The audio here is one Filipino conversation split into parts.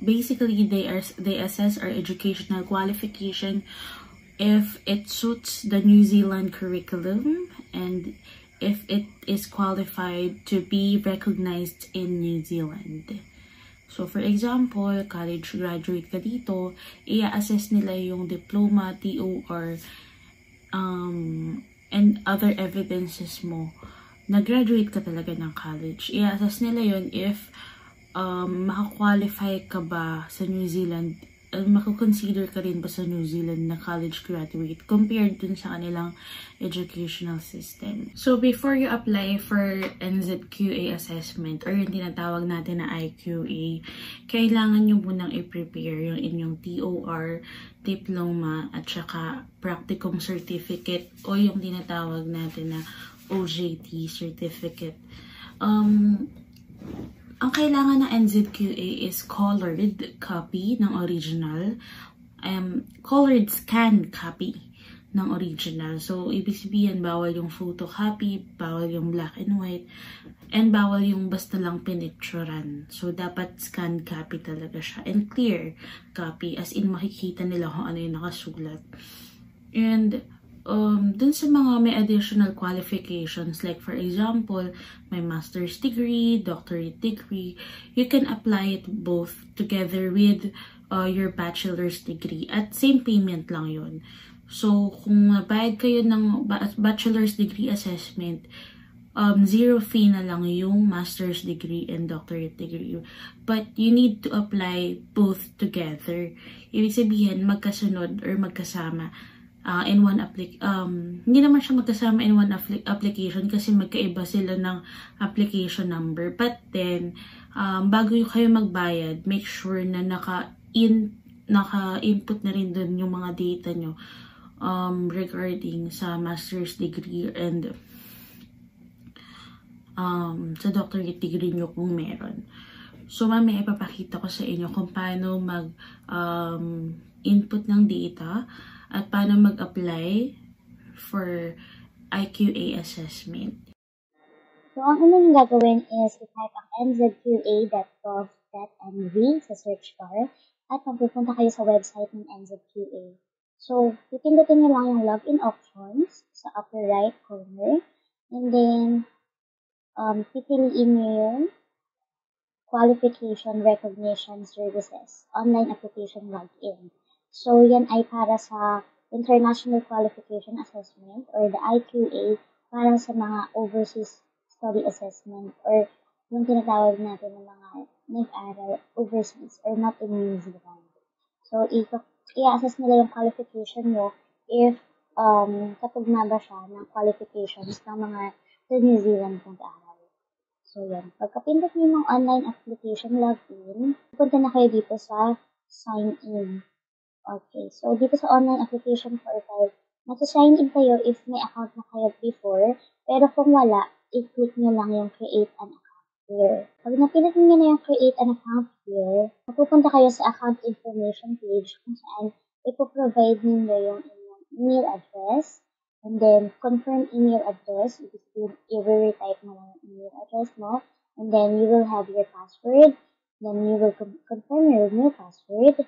basically they assess our educational qualification if it suits the New Zealand curriculum and if it is qualified to be recognized in New Zealand. So, for example, college graduate ka dito, i-assess nila yung diploma, TOR, and other evidences mo na graduate ka talaga ng college. I-assess nila yun if makakwalify ka ba sa New Zealand, makakonsider ka rin ba sa New Zealand na college graduate compared dun sa kanilang educational system. So, before you apply for NZQA assessment or yung tinatawag natin na IQA, kailangan nyo munang i-prepare yung inyong TOR, diploma, at saka practicum certificate o yung tinatawag natin na OJT certificate. Ang kailangan ng NZQA is colored copy ng original, colored scan copy ng original. So, ibig sabihin, bawal yung photocopy, bawal yung black and white, and bawal yung basta lang pinicturan. So, dapat scan copy talaga siya. And clear copy, as in makikita nila kung ano yung nakasulat. And dun sa mga may additional qualifications, like for example, may master's degree, doctorate degree, you can apply it both together with your bachelor's degree at same payment lang yun. So, kung nabayad kayo ng bachelor's degree assessment, zero fee na lang yung master's degree and doctorate degree. But you need to apply both together. Ibig sabihin, magkasunod or magkasama. In one hindi naman siya magkasama in one application kasi magkaiba sila ng application number. But then, bago kayo magbayad, make sure na naka-input na rin dun yung mga data nyo regarding sa master's degree and sa doctorate degree nyo kung meron. So, mamaya ipapakita ko sa inyo kung paano input ng data at paano mag-apply for IQA assessment. So, ang unang gagawin is i-type ang nzqa.gov.nz sa search bar at magpupunta kayo sa website ng NZQA. So, pipindutin nyo lang yung login options sa upper right corner and then pipiliin nyo yung Qualification Recognition Services, Online Application Login. So, yan ay para sa International Qualification Assessment or the IQA para sa mga overseas study assessment or yung tinatawag natin ng mga nag-aral overseas or not in New Zealand. So, i-assess nila yung qualification mo if katugma ba siya ng qualifications ng mga sa New Zealand nag-aral. So, yan. Pagkapindot nyo ng online application login, pupunta na kayo dito sa sign in. Okay, so dito sa online application portal, mag-sign in kayo if may account na kayo before, pero kung wala, i-click nyo lang yung create an account here. Pag napindot nyo na yung create an account here, mapupunta kayo sa account information page kung saan ipoprovide ninyo yung inyong email address, and then confirm email address, i-retype mo lang yung email address mo, and then you will have your password, then you will confirm your new password,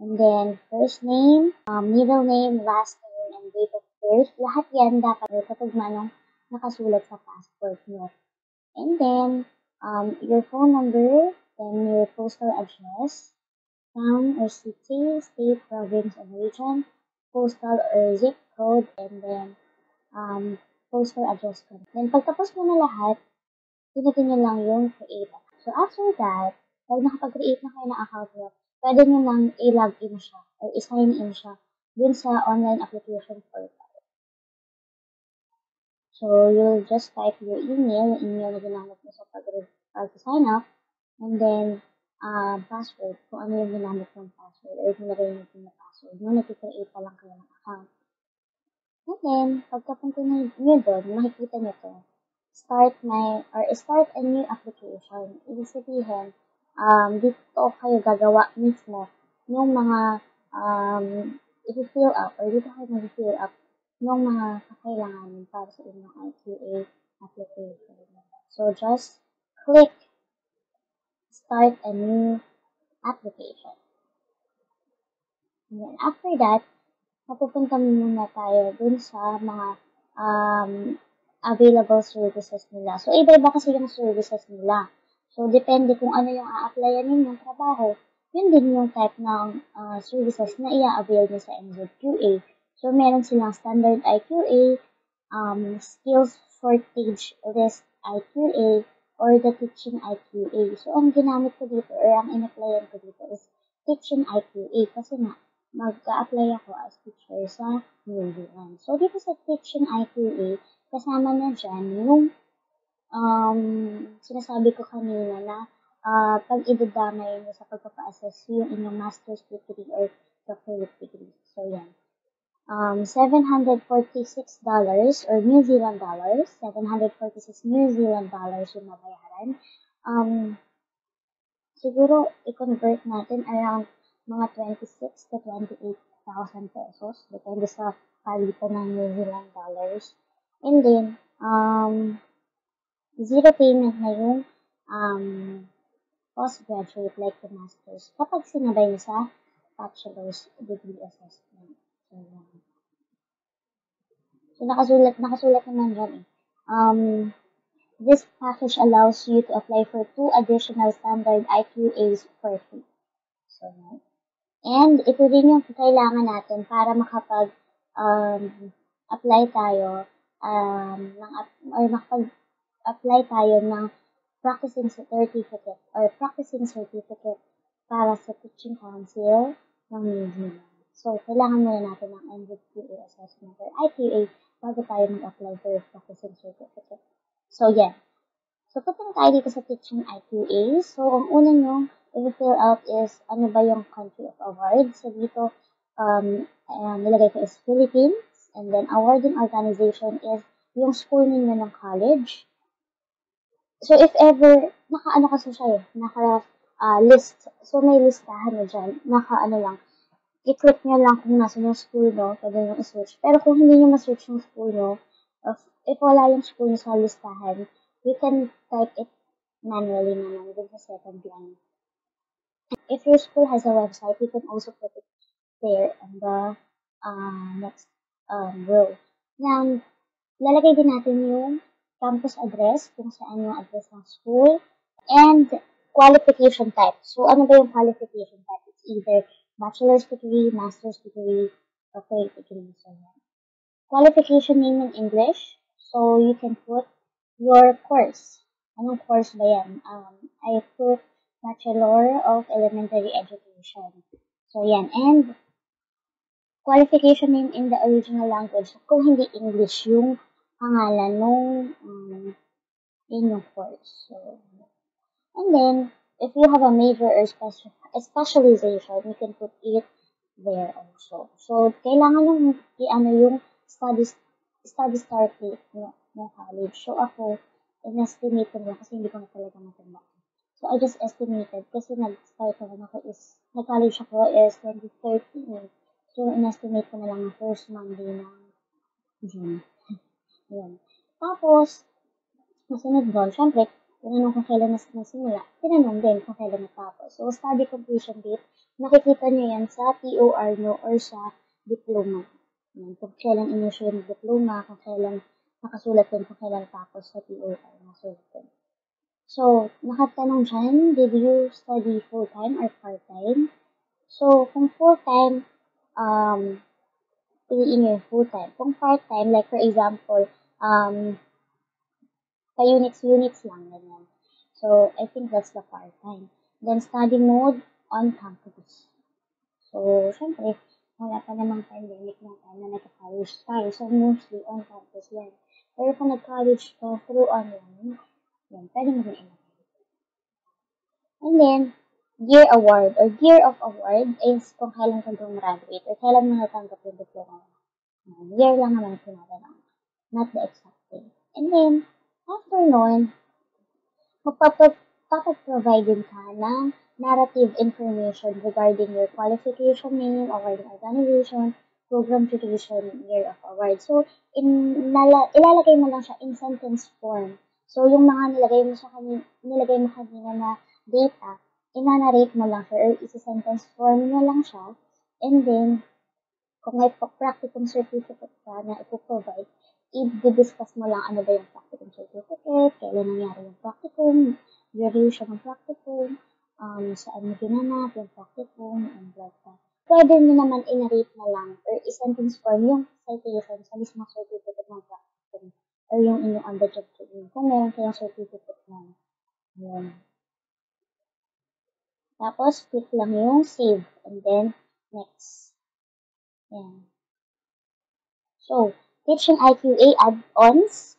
and then first name, middle name, last name, and date of birth. Lahat yan dapat katugma nung nakasulat sa passport nyo. And then, your phone number, then your postal address, town or city, state, province, and region, postal or zip code, and then postal address code. Then, pagtapos mo na lahat, pinutin nyo lang yung create. So, after that, pag nakapag-create na kayo ng account nyo, pwede nyo nang i-login siya or i-sign in siya dun sa online application portal. So, you'll just type your email na ginamit mo sa pag-sign up, and then password, kung ano yung ginamit ng password or nilagay nyo yung password nung nag-create pa lang kayo ng account. And then, pagkapunta nyo doon, makikita nyo to. Start a new application. Ibig sabihin, dito kayo gagawa mismo yung mga i-fill up or dito kayo mag-fill up yung mga kakailanganin para sa inyong IQA application. So, just click start a new application. And then after that, mapupunta muna tayo dun sa mga available services nila. So, iba-iba kasi yung services nila. So, depende kung ano yung a-applyan ninyong trabaho, yun din yung type ng services na i-avail nyo sa NZQA. So, meron silang standard IQA, skills shortage list IQA, or the teaching IQA. So, ang ginamit ko dito, or ang in-applyan ko dito is teaching IQA kasi nga, mag-a-apply ako as teacher sa New Zealand. So, dito sa teaching IQA, kasama na dyan yung sinasabi ko kanina na pag idadamay nyo sa pagpapa-assess yung inyong master's degree or doctorate degree. So, yan. $746 or New Zealand dollars, $746 New Zealand dollars yung mabayaran. Siguro, i-convert natin around mga 26 to 28,000 pesos. Depende sa palitan ng New Zealand dollars. And then, zero payment na yung postgraduate like the master's kapag sinabay na sa bachelor's degree assessment. So, nakasulat naman dyan eh. This package allows you to apply for 2 additional standard IQAs for free. So, and ito din yung kailangan natin para makapag-apply tayo makapag-apply tayo ng practicing certificate para sa Teaching Council ng New Zealand. So, kailangan muna natin ng NZQA assessment or IQA bago tayo mag-apply for practicing certificate. So, yeah. So, pupunta tayo dito sa Teaching IQA. So, ang unang yung i-fill out is ano ba yung country of award. So, dito, nilagay ko is Philippines. And then, awarding organization is yung school ninyo ng college. So, if ever, naka-ano kasi siya naka-list. So, may listahan na dyan. Naka-ano lang. I-click nyo lang kung nasa yung school nyo. Pwede nyo i-search. Pero kung hindi nyo ma-search yung school nyo, if wala yung school nyo sa listahan, you can type it manually naman dun sa second line. If your school has a website, you can also put it there on the next row. Now, lalagay din natin yung campus address, kung saan yung address ng school, and qualification type. So, ano ba yung qualification type? It's either bachelor's degree, master's degree, doctorate degree. So, yeah. Qualification name in English. So, you can put your course. Anong course ba yan? I put Bachelor of Elementary Education. So, yan. And qualification name in the original language. Kung hindi English yung pangalan nung inyong course. So, and then, if you have a major or specialization, you can put it there also. So, kailangan yung study start date ng college. So, ako, in-estimate ko lang kasi hindi ko na talaga matanda. So, I just estimated kasi nag-college ako is 2013. So, in-estimate ko na lang na first Monday ng June. Yan. Tapos, masunod doon, syempre, tinanong kung kailan nasimula, tinanong din kung kailan natapos. So, study completion date, nakikita nyo yan sa TOR nyo or sa diploma. Yan, kung kailan inissue yung diploma, kung kailan nakasulat din, kung kailan tapos sa TOR, nasulat din. So, nakatanong dyan, did you study full-time or part-time? So, kung full-time, piliin nyo yung full-time. Kung part-time, like for example, pa-units lang, ganyan. So, I think that's the part-time. Then, study mode on campus. So, syempre, wala pa namang pandemic ng time na nagka-college tayo. So, mostly on campus yan. Pero kung nag-college ka through online, yan, pwede mo rin ilagay. And then, year award or year of award is kung kailan ka graduate or kailan mo natanggap yung diploma. Year lang naman tinatanong, not the exact date. And then, after nun, magpapag-provide din ka ng narrative information regarding your qualification name, awarding organization, program duration, year of award. So, ilalagay mo lang siya in sentence form. So, yung mga nilagay mo kanina na data, inanarrate mo lang siya or isi-sentence form mo lang siya. And then, kung may practicum certificate ka na ipoprovide, i-discuss mo lang ano ba yung practicum certificate, kailan nangyari yung practicum, duration ng practicum, saan mo ginanap yung practicum, and like that. Pwede mo naman i-narrate na lang or i-sentence form yung citation sa mismong certificate ng practicum or yung inyong on-the-job training kung meron kayong certificate na. Yun. Tapos, click lang yung save and then next. Yan. So, teaching IQA add-ons.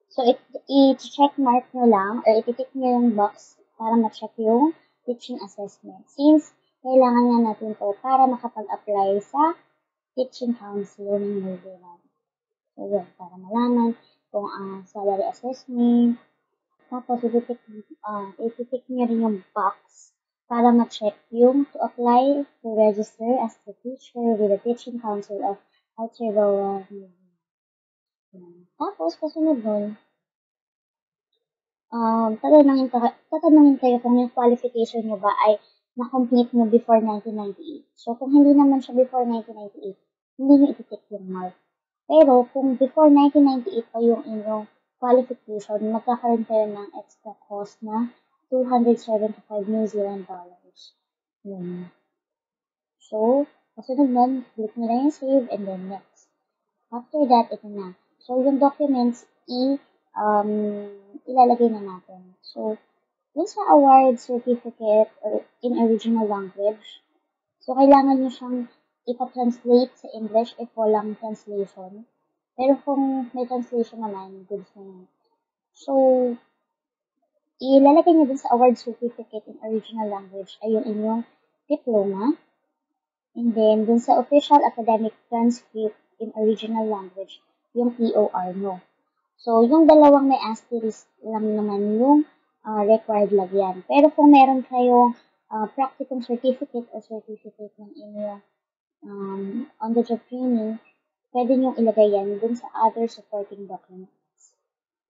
So, i-check mark nyo lang or iti-tick nyo yung box para ma-check yung teaching assessment. Since, kailangan nga natin to para makapag-apply sa teaching council ng New Zealand. So, yun, para malaman kung salary assessment. Tapos, iti-tick nyo rin yung box para ma-check yung to apply to register as a teacher with the Teaching Council of Aotearoa, New Zealand. Tapos, kasunod nun, tatanungin kayo kung yung qualification nyo ba ay na-complete nyo before 1998. So, kung hindi naman siya before 1998, hindi nyo ititik yung mark. Pero, kung before 1998 pa yung inyong qualification, magkakaroon kayo ng extra cost na 275 New Zealand dollars. Yun. So, kasunod nun, click nyo lang yung save and then next. After that, ito na. So, yung documents, ilalagay na natin. So, dun sa award certificate or in original language, so, kailangan nyo siyang ipa-translate sa English if walang translation. Pero kung may translation naman, goods na yun. So, ilalagay nyo dun sa award certificate in original language ay yung inyong diploma. And then, dun sa official academic transcript in original language, yung POR mo. So, yung dalawang may asterisk lang naman yung required lagyan. Pero kung meron kayong practicum certificate or certificate ng inyong on-the-job training, pwede nyo ilagay yan dun sa other supporting documents.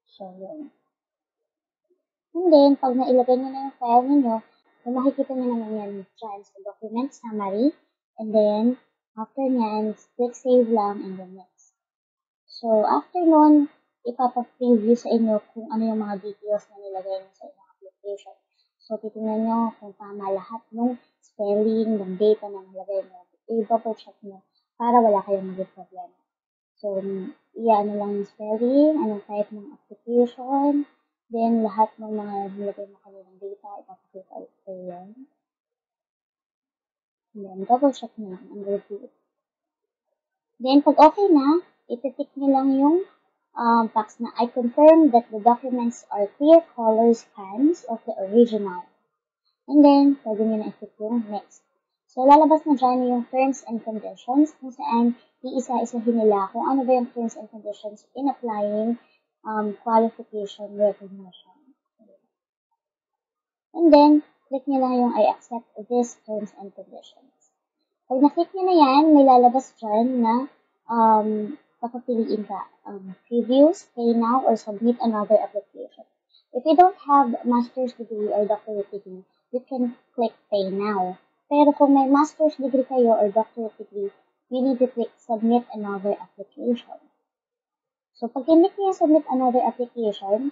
So, yun. And then, pag nailagay nyo na yung file ninyo, so makikita nyo naman yan dyan sa document summary. And then, after nyan, click save lang and then next. So, after nun, ipapa-preview sa inyo kung ano yung mga details na nilagay nyo sa inyong application. So, titingnan nyo kung tama lahat ng spelling, ng data na nilagay nyo. I-double check nyo para wala kayong maging problema. So, ano lang yung spelling, anong type ng application, then lahat ng mga nilagay mo kanilang data, ipapakita ulit kayo yun. And then, double check nyo lang ang review. Then, pag okay na, ititik nyo lang yung box na I confirm that the documents are clear color scans of the original. And then, pwede nyo na i-click yung next. So, lalabas na dyan yung terms and conditions kung saan iisa-isahin nila kung ano ba yung terms and conditions in applying qualification recognition. And then, click nyo lang yung I accept these terms and conditions. Pag na-click nyo na yan, may lalabas dyan na papapiliin ka. Previews, pay now, or submit another application. If you don't have master's degree or doctorate degree, you can click pay now. Pero kung may master's degree kayo or doctorate degree, you need to click submit another application. So, pag click nyo submit another application,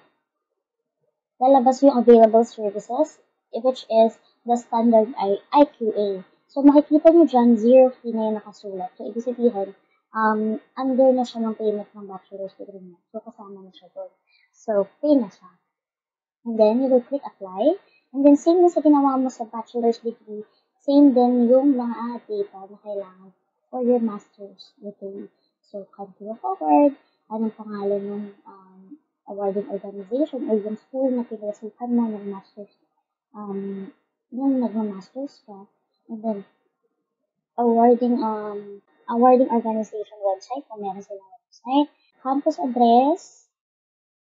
lalabas yung available services, which is the standard IQA. So, makikita nyo dyan, 0 fee na yung nakasulat. So, ibig sabihin, under na siya ng payment ng bachelor's degree niya. So, kasama na siya doon. So, pay na siya. And then, you will click apply. And then, same na sa ginawa mo sa bachelor's degree, same din yung mga data na kailangan for your master's degree. So, continue forward. Anong pangalan ng awarding organization or yung school na pinasukan mo ng master's, nung nagma-master's ka. And then, awarding organization website, kung meron silang website, campus address,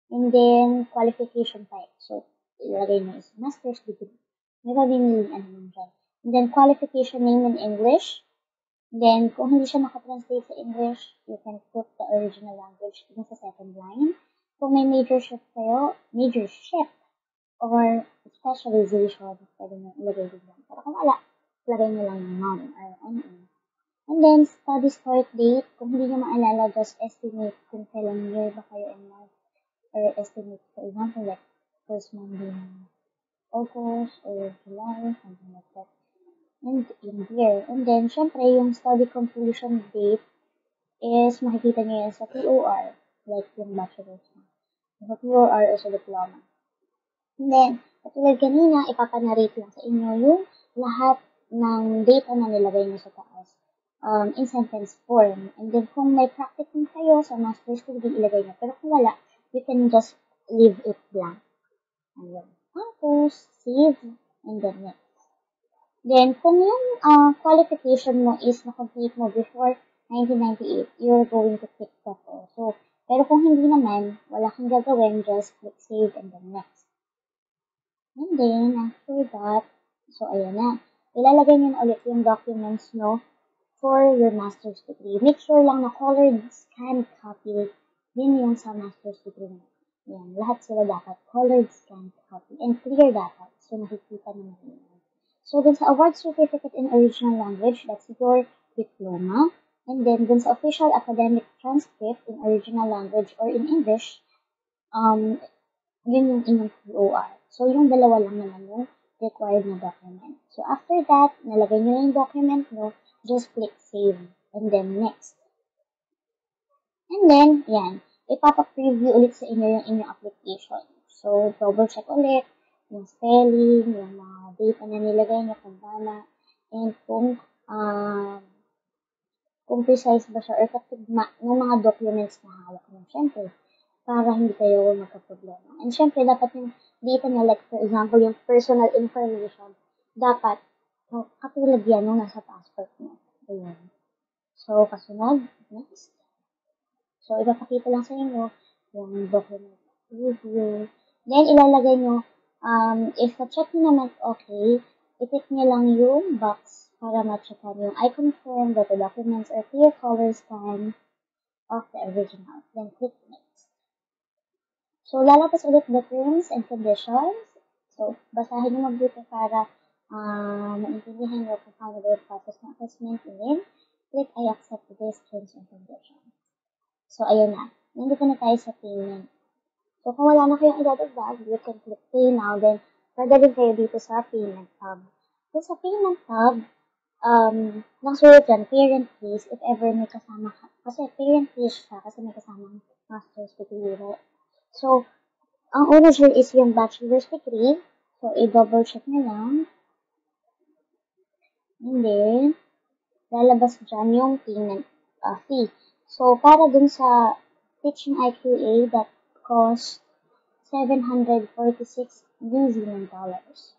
and then qualification type. So, ilagay mo is master's degree. Meron din yung dyan. And then, qualification name in English. And then, kung hindi siya nakatranslate sa English, you can put the original language dun sa second line. Kung may major shift kayo, major shift, or specialization, pwede nyo ilagay din yan. Pero kung wala, lagay nyo lang yung non or NA. And then, study start date, kung hindi nyo maalala, just estimate kung kailan year ba kayo in month. Or estimate, for example, like, first Monday ng August or July, something like that. And yung year. And then, syempre, yung study completion date is makikita nyo yan sa TOR, like yung bachelor's mo. Sa TOR or sa diploma. And then, katulad kanina, ipapanarate lang sa inyo yung lahat ng data na nilagay nyo sa taas in sentence form. And then, kung may practicum kayo sa master's degree, ilagay nyo. Pero kung wala, you can just leave it blank. Ayun. Tapos, save, and then next. Then, kung yung qualification mo is na-complete mo before 1998, you're going to click that also. Pero kung hindi naman, wala kang gagawin, just click save and then next. And then, after that, so ayan na. Ilalagay nyo na ulit yung documents nyo for your master's degree. Make sure lang na colored scan copy din yung sa master's degree mo. Yan, lahat sila dapat colored scan copy and clear dapat. So, nakikita naman yun. So, dun sa award certificate in original language, that's your diploma. And then, dun sa official academic transcript in original language or in English, yun yung inyong TOR. So, yung dalawa lang naman yung required na document. So, after that, nalagay nyo yung document nyo, just click save, and then next. And then, yan, ipapa-preview ulit sa inyo yung inyong application. So, double check ulit yung spelling, yung mga data na nilagay nyo kung tama, and kung precise ba siya or katugma ng mga documents na hawak nyo. Siyempre, para hindi kayo magka-problema. And syempre, dapat yung data na, like, for example, yung personal information, dapat, katulad yan nung nasa passport mo. Ayan. So, kasunod, next. So, ipapakita lang sa inyo yung document review. Then, ilalagay nyo, if na-check nyo naman okay, i-tick nyo lang yung box para ma-checkan yung I confirm that the documents are clear color scan of the original. Then, click next. So, lalabas ulit the terms and conditions. So, basahin nyo mabuti para maintindihan nyo kung paano ba yung process ng assessment. And then, click I accept these terms and conditions. So, ayun na. Nandito na tayo sa payment. So, kung wala na kayong idadagdag, you can click pay now. Then, dadalhin kayo dito sa payment tab. So, sa payment tab, nasulat dyan, parent fees, if ever may kasama ka. Kasi parent fees siya, kasi may kasamang master's degree. Right? So, ang una dyan is yung bachelor's degree. So, i-double check nyo lang. And then, lalabas dyan yung payment fee. So, para dun sa Teaching IQA, that cost 746 New Zealand dollars.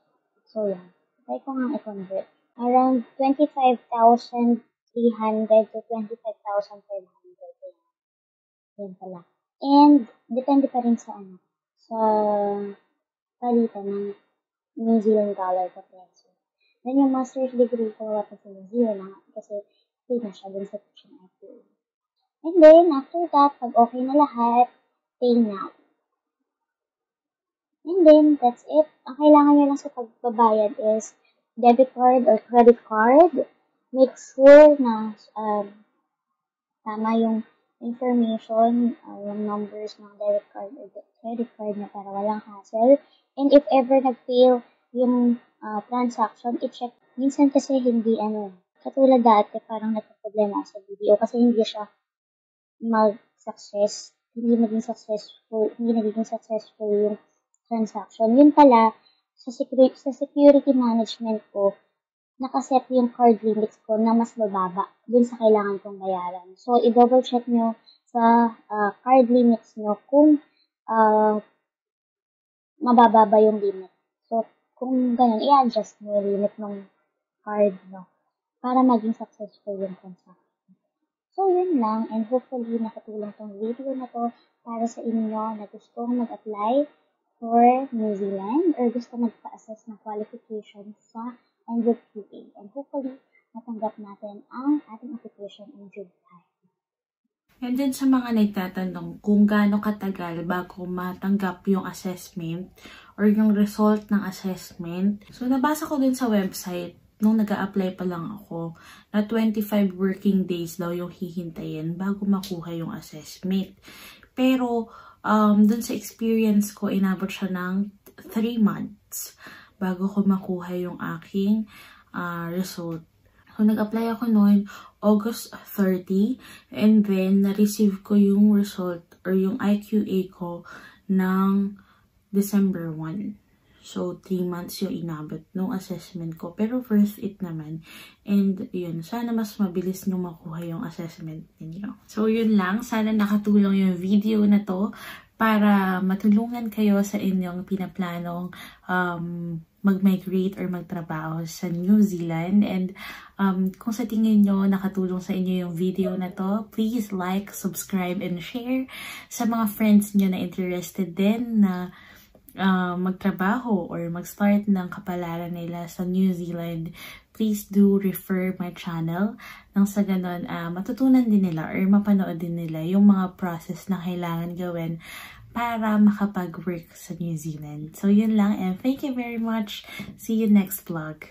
So, yan. Try ko nga i-convert. Around 25,300 to 25,500. Yan pala. And, depende pa rin sa sa palitan ng New Zealand dollar sa peso. Then, yung master's degree ko, wala pa sa New Zealand na kasi pay na siya dun sa Teaching IQA. And then, after that, pag okay na lahat, pay now. And then, that's it. Ang kailangan nyo lang sa pagbabayad is debit card or credit card. Make sure na tama yung information, yung numbers ng debit card or credit card na para walang hassle. And if ever nag-fail yung transaction, i-check. Minsan kasi hindi katulad dati parang nagka-problema sa BDO kasi hindi siya mag-success, hindi naging successful yung transaction. Yun pala, sa security management ko, nakaset yung card limits ko na mas mababa dun sa kailangan kong bayaran. So, i-double check nyo sa card limits nyo kung mababa ba yung limit. So, kung ganun, i-adjust nyo yung limit ng card no para maging successful yung transaction. So, yun lang. And hopefully, nakatulong tong video na to para sa inyo na gustong mag-apply for New Zealand or gusto magpa-assess ng qualification sa NZQA. And hopefully, matanggap natin ang ating application in due time. And then sa mga nagtatanong kung gaano katagal bago matanggap yung assessment or yung result ng assessment. So nabasa ko dun sa website nung nag-a-apply pa lang ako na 25 working days daw yung hihintayin bago makuha yung assessment. Pero dun sa experience ko, inabot siya ng 3 months bago ko makuha yung aking result. So, nag-apply ako noon August 30 and then na-receive ko yung result or yung IQA ko ng December 1. So, 3 months yung inabot nung assessment ko. Pero worth it naman. And yun, sana mas mabilis nyo makuha yung assessment ninyo. So, yun lang. Sana nakatulong yung video na to para matulungan kayo sa inyong pinaplanong mag-migrate or magtrabaho sa New Zealand. And kung sa tingin nyo nakatulong sa inyo yung video na to, please like, subscribe, and share sa mga friends nyo na interested din na magtrabaho or mag-start ng kapalaran nila sa New Zealand. Please do refer my channel nang sa ganon matutunan din nila or mapanood din nila yung mga process na kailangan gawin para makapag-work sa New Zealand. So yun lang, and thank you very much. See you next vlog.